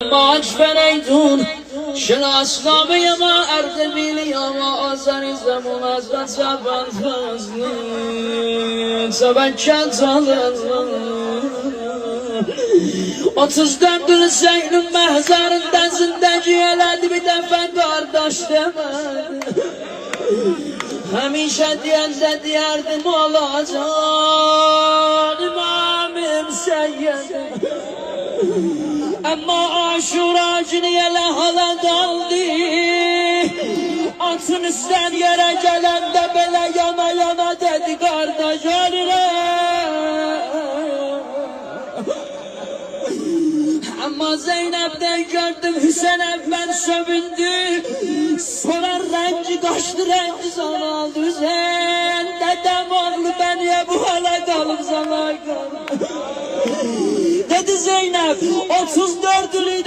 ماج فنيدون شل أسلام يما أردبيل يما أزر زمون أزر سبان فزن سبان çantalı 34 Hüseyin'in mehzarından zindaciyeledi bir defa kardeş demedi. Hemişe diyende diyerdim olacağım İmamım Seyyedim. Ama Aşura günüyle hala daldı. Atın üstten yere gelende böyle yana yana dedi kardeş ölüre. Ama Zeynep'ten gördüm Hüseyin ben sövündü. Sonra renci kaçtı renci sana aldı Hüseyin. Dedem oğlu ben niye bu hala kalıp sana kaldım. Dedi Zeynep 34'lü